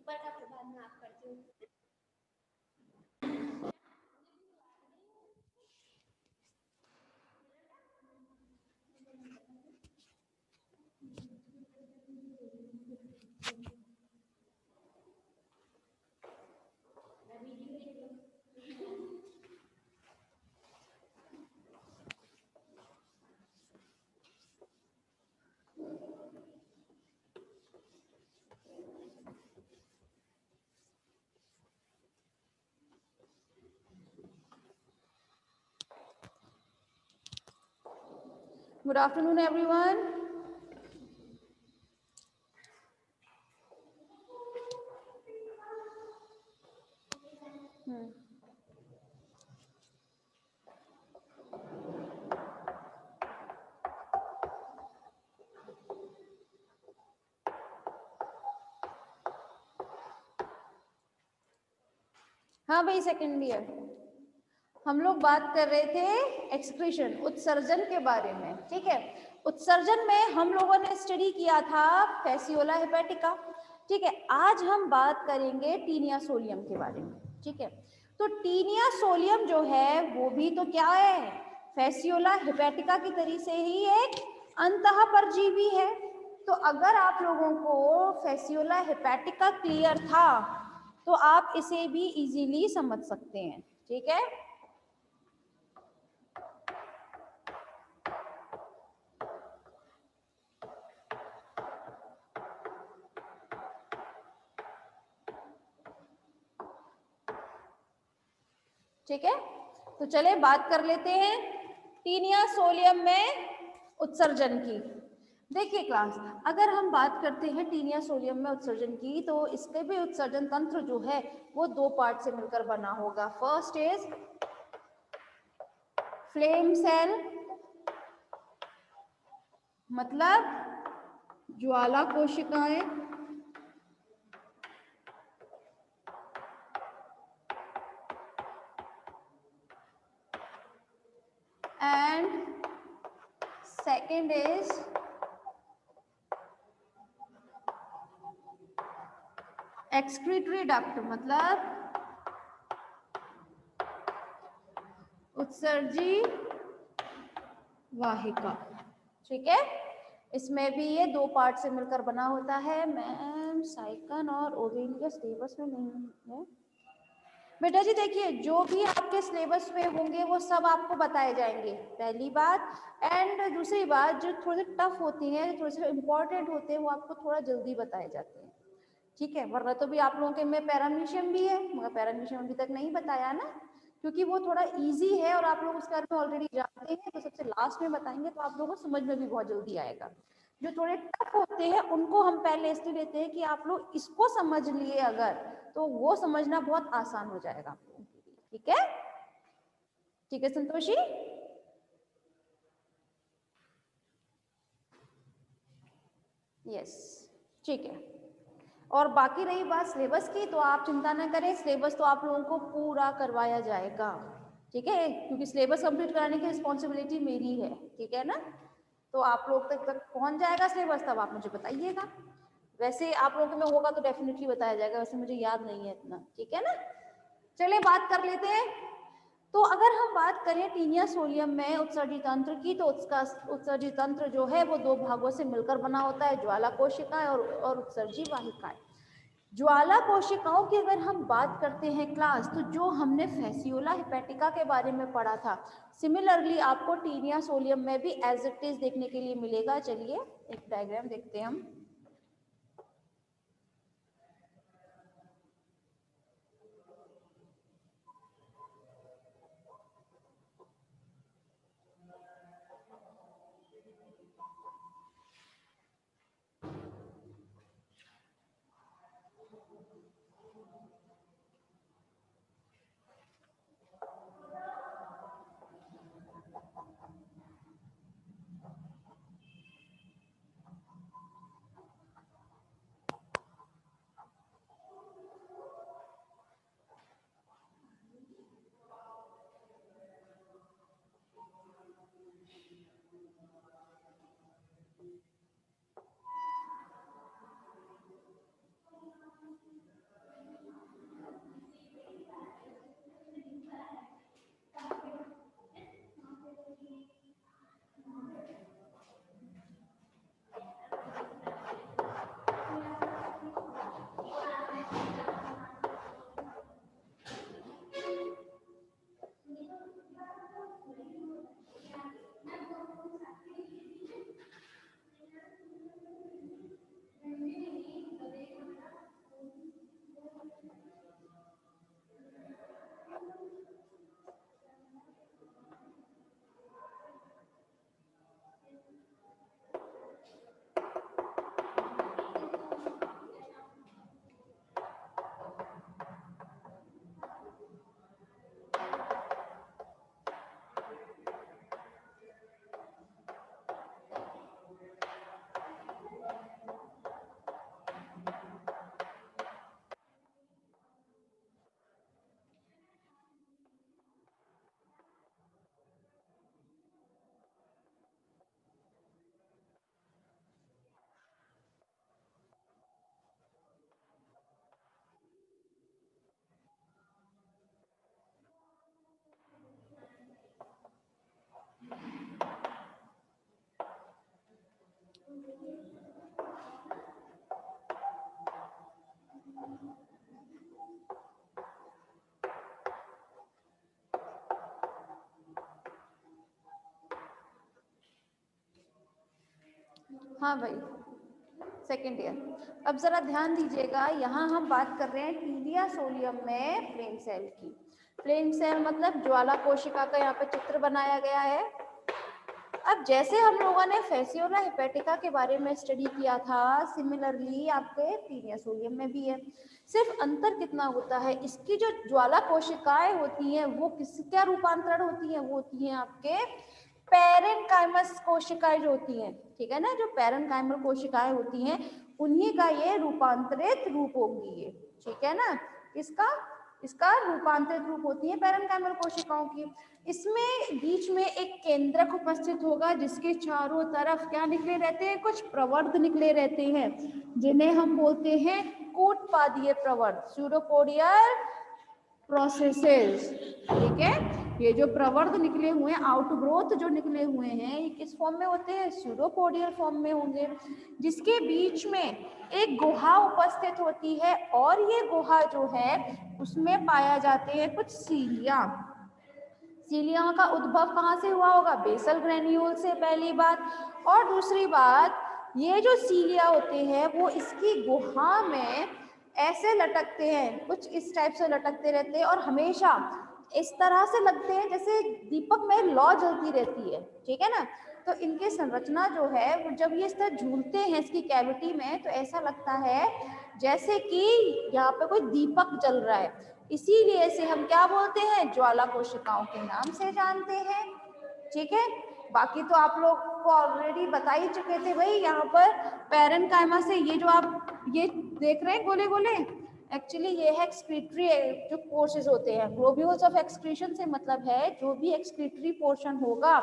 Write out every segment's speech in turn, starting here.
ऊपर का प्रभाव में आप करती हूँ। Good afternoon, everyone. हाँ भाई, सेकेंड ईयर हम लोग बात कर रहे थे एक्सक्रीशन, उत्सर्जन के बारे में। ठीक है, उत्सर्जन में हम लोगों ने स्टडी किया था फैसियोला हेपेटिका। ठीक है, आज हम बात करेंगे टीनिया सोलियम के बारे में। ठीक है, तो टीनिया सोलियम जो है वो भी तो क्या है, फैसियोला हेपेटिका की तरह से ही एक अंतः परजीवी है। तो अगर आप लोगों को फैसियोला हेपेटिका क्लियर था तो आप इसे भी इजीली समझ सकते हैं। ठीक है, ठीक है, तो चले बात कर लेते हैं टीनिया सोलियम में उत्सर्जन की। देखिए क्लास, अगर हम बात करते हैं टीनिया सोलियम में उत्सर्जन की, तो इसके भी उत्सर्जन तंत्र जो है वो दो पार्ट से मिलकर बना होगा। फर्स्ट इज फ्लेम सेल, मतलब ज्वाला कोशिकाएं, and second is excretory duct, मतलब उत्सर्जी वाहिका। ठीक है, इसमें भी ये दो पार्ट से मिलकर बना होता है। मैम साइकन और ओवेन के सिलेबस में नहीं है बेटा जी। देखिए, जो भी आपके सिलेबस में होंगे वो सब आपको बताए जाएंगे, पहली बात। एंड दूसरी बात, जो थोड़े से टफ होती हैं, थोड़े से इम्पोर्टेंट होते हैं, वो आपको थोड़ा जल्दी बताए जाते हैं। ठीक है, वरना तो भी आप लोगों के में पैरामीशियम भी है, मगर पैरामीशियम अभी तक नहीं बताया ना, क्योंकि वो थोड़ा इजी है और आप लोग उसके बारे में ऑलरेडी जानते हैं। तो सबसे लास्ट में बताएंगे तो आप लोगों को समझ में भी बहुत जल्दी आएगा। जो थोड़े टफ होते हैं उनको हम पहले इसलिए लेते हैं कि आप लोग इसको समझ लिए अगर, तो वो समझना बहुत आसान हो जाएगा। ठीक है, ठीक है संतोषी। यस, ठीक है। और बाकी रही बात सिलेबस की, तो आप चिंता न करें, सिलेबस तो आप लोगों को पूरा करवाया जाएगा। ठीक है, क्योंकि सिलेबस कंप्लीट कराने की रिस्पॉन्सिबिलिटी मेरी है। ठीक है ना, तो आप लोग तक पहुंच जाएगा सिलेबस, तब आप मुझे बताइएगा। वैसे आप लोगों में होगा तो डेफिनेटली बताया जाएगा, वैसे मुझे याद नहीं है इतना। ठीक है ना, चलिए बात कर लेते हैं। तो अगर हम बात करें टीनिया सोलियम में उत्सर्जी तंत्र की, तो उसका उत्सर्जी तंत्र जो है वो दो भागों से मिलकर बना होता है, ज्वाला कोशिकाएं और उत्सर्जी वाहिकाएं। ज्वाला कोशिकाओं की अगर हम बात करते हैं क्लास, तो जो हमने फैसियोला हेपेटिका के बारे में पढ़ा था, सिमिलरली आपको टीनिया सोलियम में भी एज इट इज देखने के लिए मिलेगा। चलिए एक डायग्राम देखते हैं हम। हाँ भाई, सेकेंड ईयर। अब जरा ध्यान दीजिएगा, यहाँ हम बात कर रहे हैं टीलिया सोलियम में फ्लेम सेल की। फ्लेम सेल मतलब ज्वाला कोशिका का यहाँ पे चित्र बनाया गया है। अब जैसे हम लोगों ने फैसियोला हेपेटिका के बारे में स्टडी किया था, सिमिलरली आपके टीलिया सोलियम में भी है। सिर्फ अंतर कितना होता है, इसकी जो ज्वाला कोशिकाएं होती हैं वो क्या रूपांतरण होती हैं, वो होती हैं आपके पैरेनकाइमस कोशिकाएं जो होती हैं, ठीक है ना, जो पैरेनकाइमल कोशिकाएं होती हैं उन्हीं का ये रूपांतरित रूप होगी ये, ठीक है ना। इसका रूपांतरित रूप होती है पैरेनकाइमल कोशिकाओं की। इसमें बीच में एक केंद्रक उपस्थित होगा जिसके चारों तरफ क्या निकले रहते हैं, कुछ प्रवर्ध निकले रहते हैं जिन्हें हम बोलते हैं कूटपादीय प्रवर्ध, स्यूडोपोडियल प्रोसेसेस, ठीक है। ये जो प्रवर्ध निकले हुए हैं, आउटग्रोथ जो निकले हुए हैं, ये किस फॉर्म में होते हैं, स्यूडोपोडियल फॉर्म में होंगे, जिसके बीच में एक गुहा उपस्थित होती है और ये गुहा जो है उसमें पाया जाते हैं कुछ सीलिया। सीलिया का उद्भव कहाँ से हुआ होगा, बेसल ग्रेन्यूल से, पहली बात। और दूसरी बात, ये जो सीलिया होते हैं वो इसकी गुहा में ऐसे लटकते हैं, कुछ इस टाइप से लटकते रहते हैं और हमेशा इस तरह से लगते हैं जैसे दीपक में लौ जलती रहती है, ठीक है ना। तो इनकी संरचना जो है, जब ये इस तरह झूलते हैं इसकी कैविटी में, तो ऐसा लगता है जैसे कि यहाँ पे कोई दीपक जल रहा है। इसीलिए से हम क्या बोलते हैं, ज्वाला कोशिकाओं के नाम से जानते हैं, ठीक है। बाकी तो आप लोग को ऑलरेडी बता ही चुके थे भाई, यहाँ पर पैरेनकाइमा से ये जो आप ये देख रहे हैं गोले गोले, एक्चुअली ये है एक्सक्रीटरी जो कोर्सेज होते हैं। ग्लोब्यूल्स ऑफ एक्सक्रीशन से मतलब है जो भी एक्सक्रीटरी पोर्शन होगा,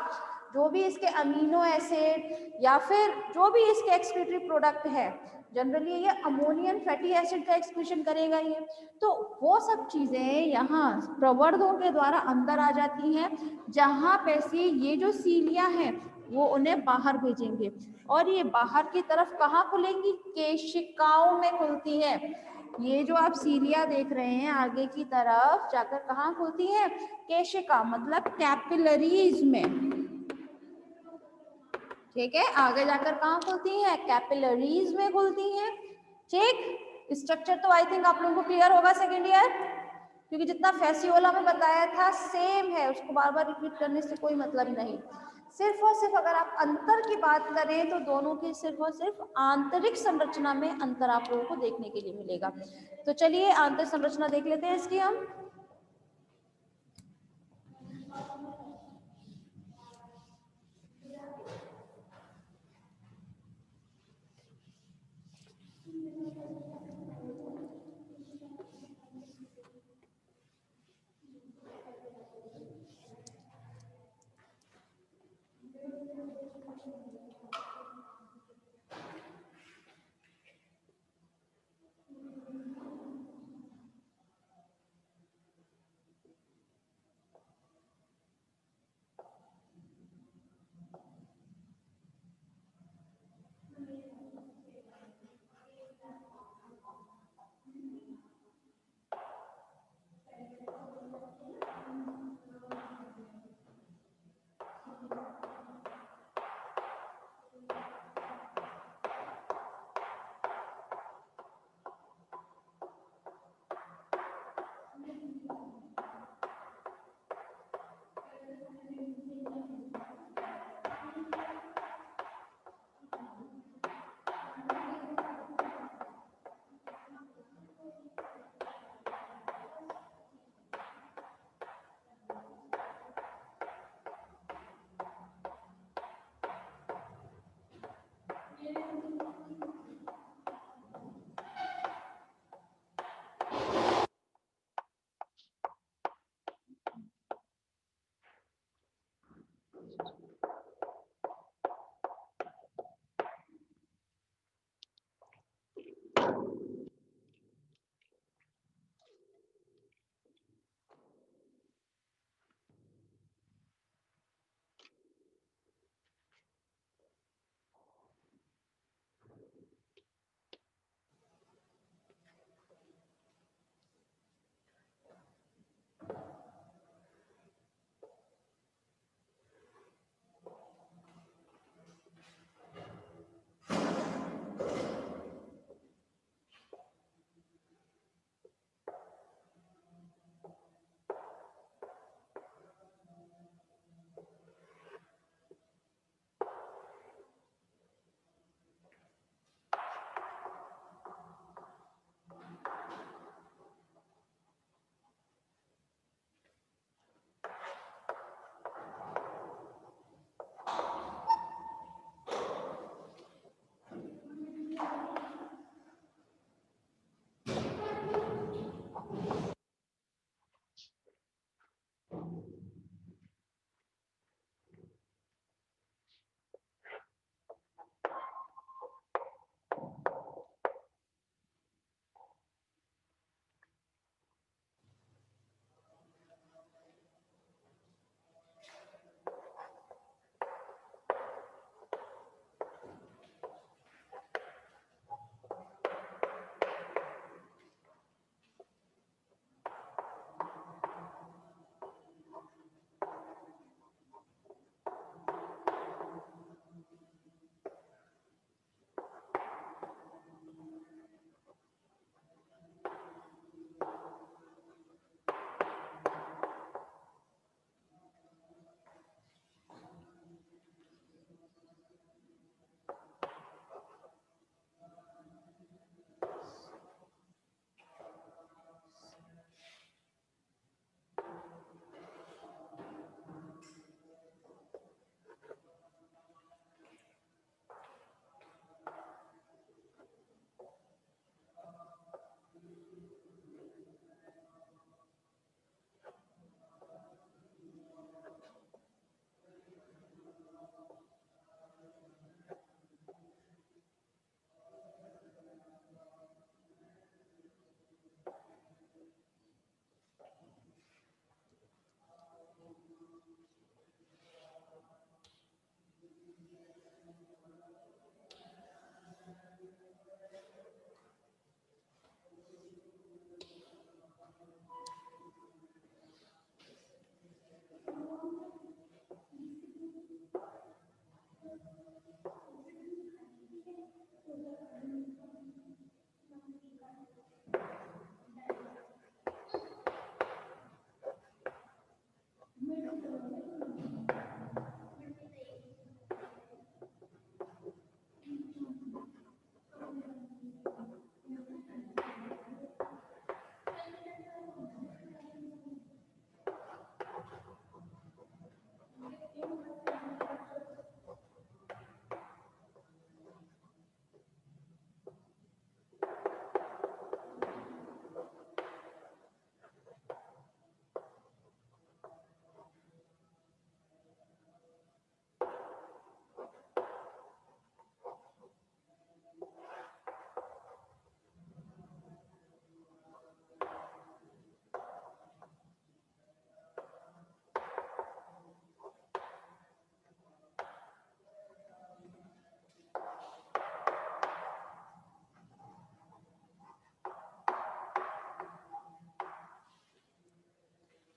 जो भी इसके अमीनो एसिड या फिर जो भी इसके एक्सक्रीटरी प्रोडक्ट है, जनरली ये अमोनियम फैटी एसिड का एक्सक्रीशन करेगा ये, तो वो सब चीजें यहाँ प्रवर्धों के द्वारा अंदर आ जाती हैं, जहाँ पे से ये जो सीलिया है वो उन्हें बाहर भेजेंगे और ये बाहर की तरफ कहाँ खुलेंगी, केशिकाओं में खुलती है। ये जो आप सीलिया देख रहे हैं आगे की तरफ जाकर कहाँ खुलती है, केशिका मतलब कैपिलरीज में, ठीक है। आगे जाकर कहाँ खुलती है, कैपिलरीज में खुलती हैं, ठीक। स्ट्रक्चर तो आई थिंक आप लोगों को क्लियर होगा सेकेंड ईयर, क्योंकि जितना फैसियोला में बताया था सेम है, उसको बार बार रिपीट करने से कोई मतलब नहीं। सिर्फ और सिर्फ अगर आप अंतर की बात करें तो दोनों की सिर्फ और सिर्फ आंतरिक संरचना में अंतर आप लोगों को देखने के लिए मिलेगा। तो चलिए आंतरिक संरचना देख लेते हैं इसकी हम।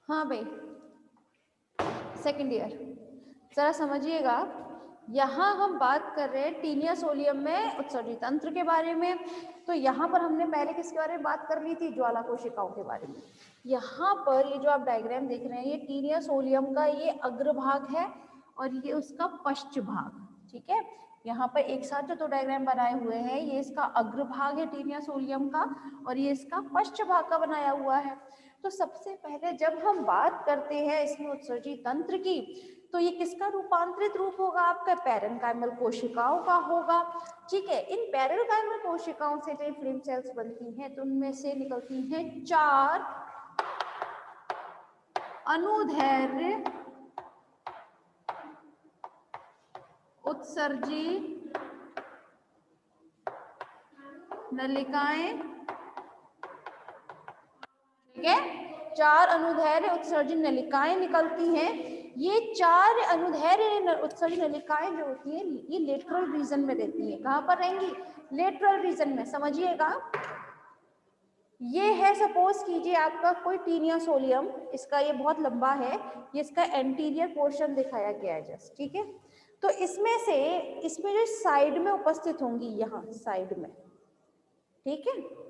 हाँ भाई, सेकंड ईयर जरा समझिएगा, यहाँ हम बात कर रहे हैं टीनिया सोलियम में उत्सर्जित तंत्र के बारे में। तो यहाँ पर हमने पहले किसके बारे में बात कर ली थी? ज्वाला कोशिकाओं के बारे में। यहाँ पर ये जो आप डायग्राम देख रहे हैं, ये टीनिया सोलियम का ये अग्रभाग है और ये उसका पश्च भाग, ठीक है। यहाँ पर एक साथ जो दो डायग्राम बनाए हुए हैं, ये इसका अग्रभाग है टीनिया सोलियम का और ये इसका पश्च भाग का बनाया हुआ है। तो सबसे पहले जब हम बात करते हैं इसमें उत्सर्जित तंत्र की, तो ये किसका रूपांतरित रूप होगा? आपका पैरेन्काइमल कोशिकाओं का होगा, ठीक है। इन पैरेन्काइमल कोशिकाओं से जो फ्लेम सेल्स बनती हैं, तो उनमें से निकलती हैं 4 अनुदैर्घ्य उत्सर्जी नलिकाएं, ठीक है। 4 अनुदैर्घ्य उत्सर्जन नलिकाएं निकलती हैं। ये 4 अनुदैर्घ्य उत्सर्जन नलिकाएं जो होती हैं, ये लेटरल रीजन में रहती हैं। कहाँ पर रहेंगी? लेटरल रीजन में। समझिएगा, ये है, सपोज कीजिए आपका कोई टीनिया सोलियम, इसका ये बहुत लंबा है, ये इसका एंटीरियर पोर्शन दिखाया गया है जस्ट, ठीक है। तो इसमें जो साइड में उपस्थित होंगी, यहाँ साइड में, ठीक है।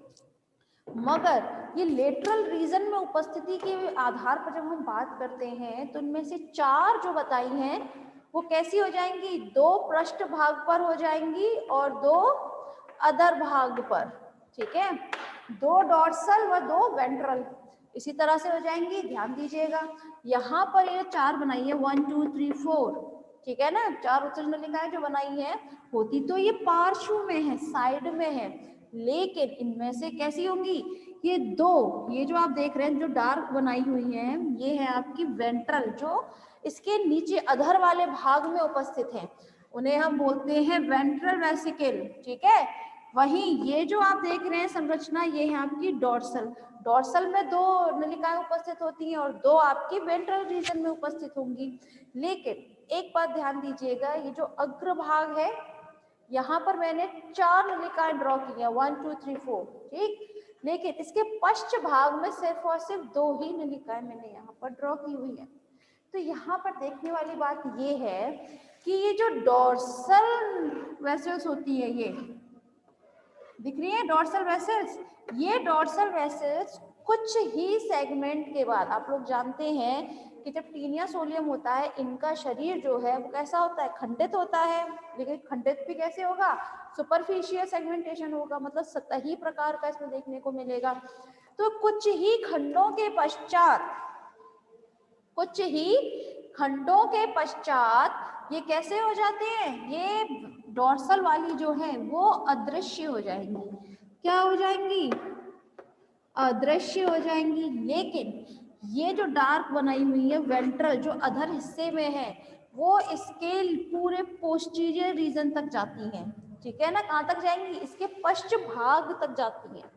मगर ये लेटरल रीजन में उपस्थिति के आधार पर जब हम बात करते हैं, तो इनमें से 4 जो बताई हैं वो कैसी हो जाएंगी? 2 पृष्ठ भाग पर हो जाएंगी और 2 अधर भाग पर, ठीक है। 2 डॉर्सल व 2 वेंट्रल, इसी तरह से हो जाएंगी। ध्यान दीजिएगा, यहाँ पर ये 4 बनाई है, 1 2 3 4, ठीक है ना। 4 उत्सर्जन नलिकाएं जो बनाई है, होती तो ये पार्श्व में है, साइड में है, लेकिन इनमें से कैसी होंगी? ये 2, ये जो आप देख रहे हैं जो डार्क बनाई हुई है, ये है आपकी वेंट्रल, जो इसके नीचे अधर वाले भाग में उपस्थित है, उन्हें हम बोलते हैं वेंट्रल वेसिकल, ठीक है। वहीं ये जो आप देख रहे हैं संरचना, ये है आपकी डॉर्सल। डॉर्सल में 2 नलिकाएं उपस्थित होती हैं और 2 आपकी वेंट्रल रीजन में उपस्थित होंगी। लेकिन एक बात ध्यान दीजिएगा, ये जो अग्रभाग है, यहाँ पर मैंने 4 नलिकाएं ड्रॉ की हैं, 1 2 3 4, ठीक। लेकिन इसके पश्च भाग में सिर्फ और सिर्फ 2 ही नलिकाएं मैंने यहाँ पर ड्रॉ की हुई है। तो यहाँ पर देखने वाली बात ये है कि ये जो डॉर्सल वेसल्स होती है, ये दिख रही है डॉर्सल वेसल्स, ये डॉर्सल वेसल्स कुछ ही सेगमेंट के बाद, आप लोग जानते हैं कि जब टीनिया सोलियम होता है, इनका शरीर जो है वो कैसा होता है? खंडित होता है। लेकिन खंडित भी कैसे होगा? सुपरफिशियल सेगमेंटेशन होगा, मतलब सतही प्रकार का इसमें देखने को मिलेगा। तो कुछ ही खंडों के पश्चात ये कैसे हो जाते हैं? ये डॉर्सल वाली जो है वो अदृश्य हो जाएंगी। क्या हो जाएंगी? अदृश्य हो जाएंगी। लेकिन ये जो डार्क बनाई हुई है वेंट्रल, जो अधर हिस्से में है, वो इसके पूरे पोस्टीरियर रीजन तक जाती हैं, ठीक है ना। कहाँ तक जाएंगी? इसके पश्च भाग तक जाती हैं,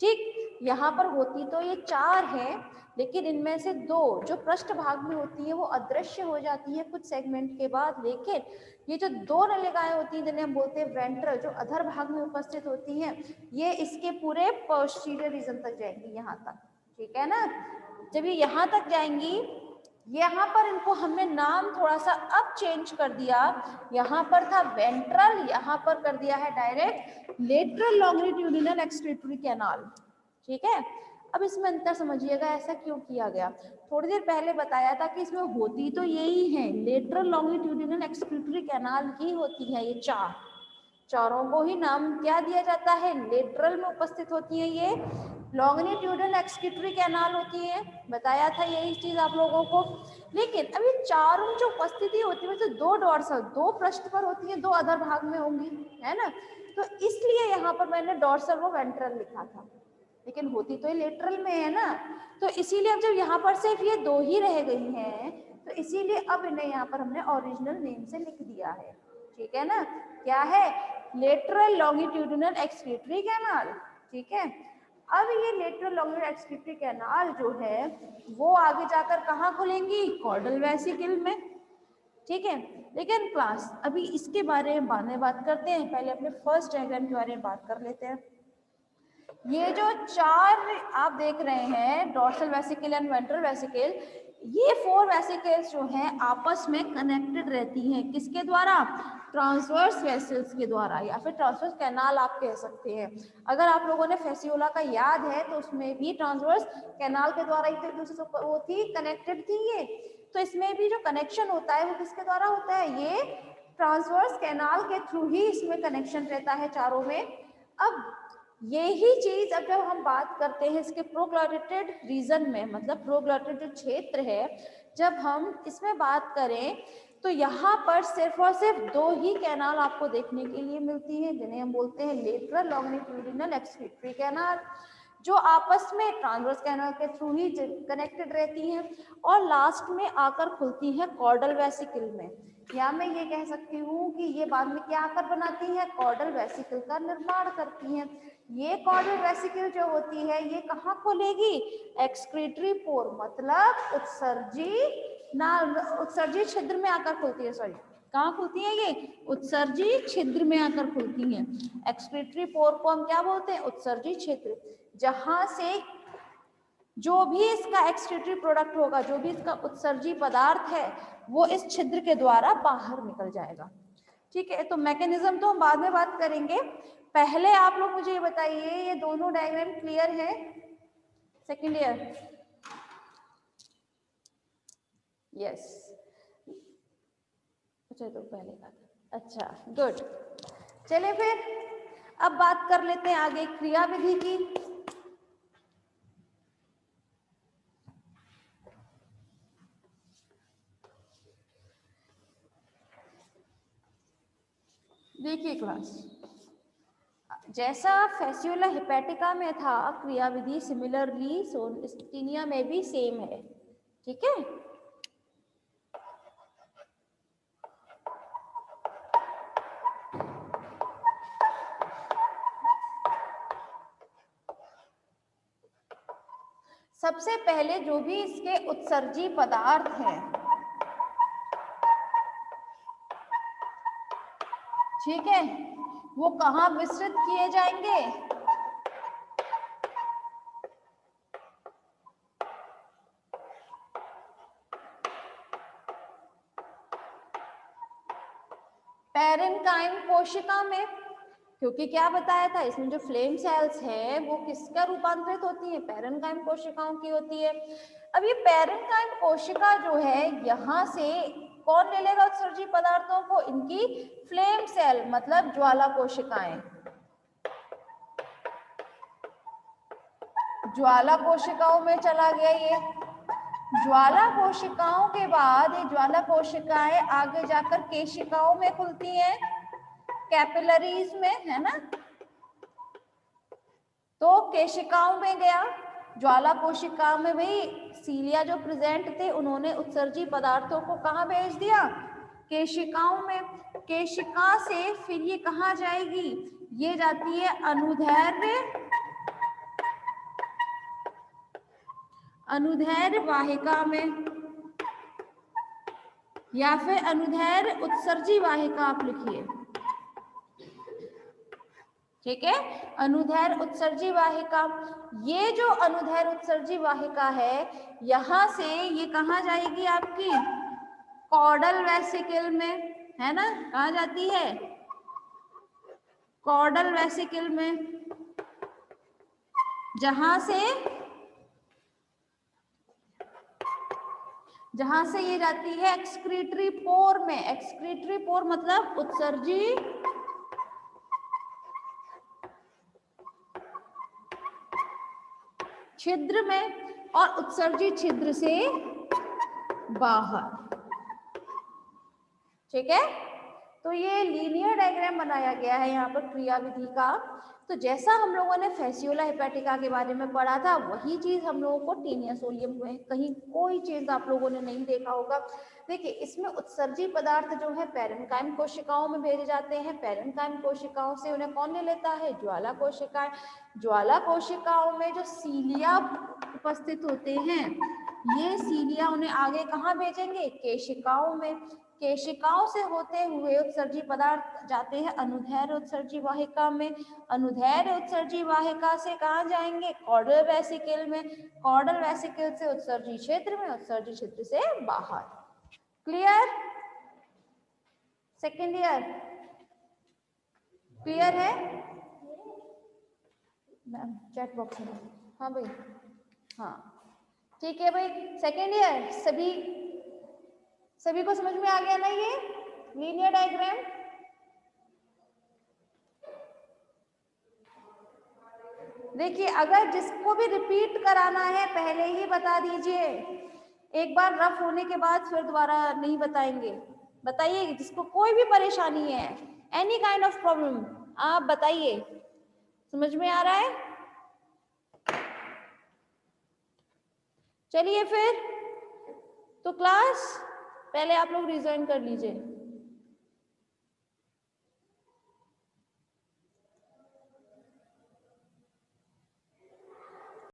ठीक। यहाँ पर होती तो ये 4 है, लेकिन इनमें से 2 जो पृष्ठ भाग में होती है वो अदृश्य हो जाती है कुछ सेगमेंट के बाद। लेकिन ये जो 2 नलिकाएं होती हैं, जिन्हें हम बोलते हैं वेंट्रल, जो अधर भाग में उपस्थित होती हैं, ये इसके पूरे पोस्टीरियर रीजन तक जाएंगी, यहाँ तक, ठीक है ना। जब ये यहाँ तक जाएंगी, यहाँ पर इनको हमने नाम थोड़ा सा अब चेंज कर दिया, यहाँ पर था वेंट्रल, यहाँ पर कर दिया है direct lateral longitudinal excretory canal. ठीक है, अब इसमें अंतर समझिएगा ऐसा क्यों किया गया। थोड़ी देर पहले बताया था कि इसमें होती तो यही है, लेटरल लॉन्गिट्यूडिनल एक्सक्रीटरी कैनाल ही होती है। ये चारों को ही नाम क्या दिया जाता है, लेटरल में उपस्थित होती है ये लॉन्गिट्यूडिनल एक्सक्रीटरी कैनाल होती है, बताया था यही चीज आप लोगों को। लेकिन अभी चारों जो उपस्थिति होती है मतलब दो डॉर्सल, दो पृष्ठ पर होती है, दो अधर भाग में होंगी, है ना। तो इसलिए यहाँ पर मैंने डॉर्सल व वेंट्रल लिखा था, लेकिन होती तो ये लेटरल में है ना। तो इसीलिए अब जब यहाँ पर सिर्फ ये दो ही रह गई हैं, तो इसीलिए अब इन्हें यहाँ पर हमने ओरिजिनल नेम से लिख दिया है। ठीक है ना, क्या है, लेटरल लॉन्गिट्यूडिनल एक्सक्रीटरी कैनाल। ठीक है, अब ये लेटरल लॉन्गिट्यूडिनल एक्सक्रीटरी कैनाल जो है वो आगे जाकर कहाँ खुलेंगी, कॉर्डल वेसिकल में। ठीक है, लेकिन क्लास अभी इसके बारे में बाद में बात करते हैं, पहले अपने फर्स्ट डायग्राम के बारे में बात कर लेते हैं। ये जो चार आप देख रहे हैं, dorsal vesicle and ventral vesicle, ये फोर वेसिकल्स जो हैं आपस में कनेक्टेड रहती हैं, किसके द्वारा, ट्रांसवर्स वेसल्स के द्वारा, या फिर ट्रांसवर्स कैनाल आप कह सकते हैं। अगर आप लोगों ने फेसियोला का याद है तो उसमें भी ट्रांसवर्स कैनाल के द्वारा ही तो एक दूसरे से वो थी, कनेक्टेड थी ये। तो इसमें भी जो कनेक्शन होता है वो किसके द्वारा होता है, ये ट्रांसवर्स कैनाल के थ्रू ही इसमें कनेक्शन रहता है चारों में। अब यही चीज अब जब हम बात करते हैं इसके प्रोग्लॉटिड रीजन में, मतलब प्रोग्लॉटिड जो क्षेत्र है, जब हम इसमें बात करें तो यहाँ पर सिर्फ और सिर्फ दो ही कैनाल आपको देखने के लिए मिलती है, जिन्हें हम बोलते हैं लेटरल लॉन्गिट्यूडिनल एक्सक्रीटरी कैनाल, जो आपस में ट्रांसवर्स कैनाल के थ्रू ही कनेक्टेड रहती हैं और लास्ट में आकर खुलती हैं कॉर्डल वेसिकल में। या मैं ये कह सकती हूँ कि ये बाद में क्या आकर बनाती है, कॉर्डल वेसिकल का निर्माण करती हैं। ये कॉर्डल वेसिकल जो होती है ये कहाँ खोलेगी, एक्सक्रीटरी पोर, मतलब उत्सर्जी छिद्र में आकर खुलती है। सॉरी, कहाँ खुलती है ये, उत्सर्जी छिद्र में आकर खुलती हैं। एक्सक्रीटरी पोर को हम क्या बोलते हैं, उत्सर्जी छिद्र, जहां से जो भी इसका एक्सक्रीटरी प्रोडक्ट होगा, जो भी इसका उत्सर्जी पदार्थ है, वो इस छिद्र के द्वारा बाहर निकल जाएगा। ठीक है, तो मैकेनिज्म तो हम बाद में बात करेंगे, पहले आप लोग मुझे ये बताइए, ये दोनों डायग्राम क्लियर है सेकेंड ईयर? यस, अच्छा तो पहले का, अच्छा गुड। चलिए फिर अब बात कर लेते हैं आगे क्रिया विधि की। देखिए क्लास, जैसा फेसियोला हेपेटिका में था क्रियाविधि, सिमिलरली सोनस्टीनिया में भी सेम है। ठीक है, सबसे पहले जो भी इसके उत्सर्जी पदार्थ हैं, ठीक है, वो कहाँ मिश्रित किए जाएंगे, पैरेन्काइम कोशिका में, क्योंकि क्या बताया था इसमें जो फ्लेम सेल्स है वो किसका रूपांतरित होती है, पैरेन्काइम कोशिकाओं की होती है। अब ये पैरेन्काइम कोशिका जो है यहाँ से कौन ले लेगा उत्सर्जी पदार्थों को, इनकी फ्लेम सेल मतलब ज्वाला कोशिकाएं, ज्वाला कोशिकाओं में चला गया ये। ज्वाला कोशिकाओं के बाद ये ज्वाला कोशिकाएं आगे जाकर केशिकाओं में खुलती हैं, कैपिलरीज में, है ना। तो केशिकाओं में गया, ज्वाला कोशिका में भी सीलिया जो प्रेजेंट थे उन्होंने उत्सर्जी पदार्थों को कहाँ भेज दिया, केशिकाओं में। केशिका से फिर ये कहाँ जाएगी, ये जाती है अनुदैर्ध्य वाहिका में, या फिर अनुदैर्ध्य उत्सर्जी वाहिका आप लिखिए। ठीक है। अनुदैर्घ्य उत्सर्जी वाहिका, ये जो अनुदैर्घ्य उत्सर्जी वाहिका है यहां से ये कहाँ जाएगी आपकी कॉर्डल वेसिकल में, है ना, कहाँ जाती है कॉर्डल वेसिकल में, जहां से ये जाती है एक्सक्रीटरी पोर में। एक्सक्रीटरी पोर मतलब उत्सर्जी छिद्र में और उत्सर्जी छिद्र से बाहर। ठीक है, तो ये लीनियर डायग्राम बनाया गया है यहाँ पर क्रियाविधि का। तो जैसा हम लोगों ने फैसियोला हेपेटिका के बारे में पढ़ा था वही चीज हम लोगों को टीनिया सोलियम में, कहीं कोई चेंज आप लोगों ने नहीं देखा होगा। देखिए इसमें उत्सर्जी पदार्थ जो है पैरेन्काइम कोशिकाओं में भेजे जाते हैं। पैरेन्काइम कोशिकाओं से उन्हें कौन ले लेता है, ज्वाला कोशिकाएं। ज्वाला कोशिकाओं में जो सीलिया उपस्थित होते हैं, ये सीलिया उन्हें आगे कहाँ भेजेंगे, केशिकाओं में। केशिकाओं से होते हुए उत्सर्जी पदार्थ जाते हैं अनुदैर्घ्य उत्सर्जी वाहिका में। अनुदैर्घ्य उत्सर्जी वाहिका से कहाँ जाएंगे, कॉर्डल वेसिकल में। कॉर्डल वेसिकल से उत्सर्जी क्षेत्र में, उत्सर्जी क्षेत्र से बाहर। क्लियर, सेकेंड ईयर क्लियर है मैम, चैट बॉक्स में। हाँ भाई, हाँ ठीक है भाई। सेकेंड ईयर सभी को समझ में आ गया ना ये लीनियर डायग्राम। देखिए अगर जिसको भी रिपीट कराना है पहले ही बता दीजिए, एक बार रफ होने के बाद फिर दोबारा नहीं बताएंगे। बताइए जिसको कोई भी परेशानी है, एनी काइंड ऑफ प्रॉब्लम, आप बताइए। समझ में आ रहा है? चलिए फिर तो क्लास पहले आप लोग रिजॉइन कर लीजिए।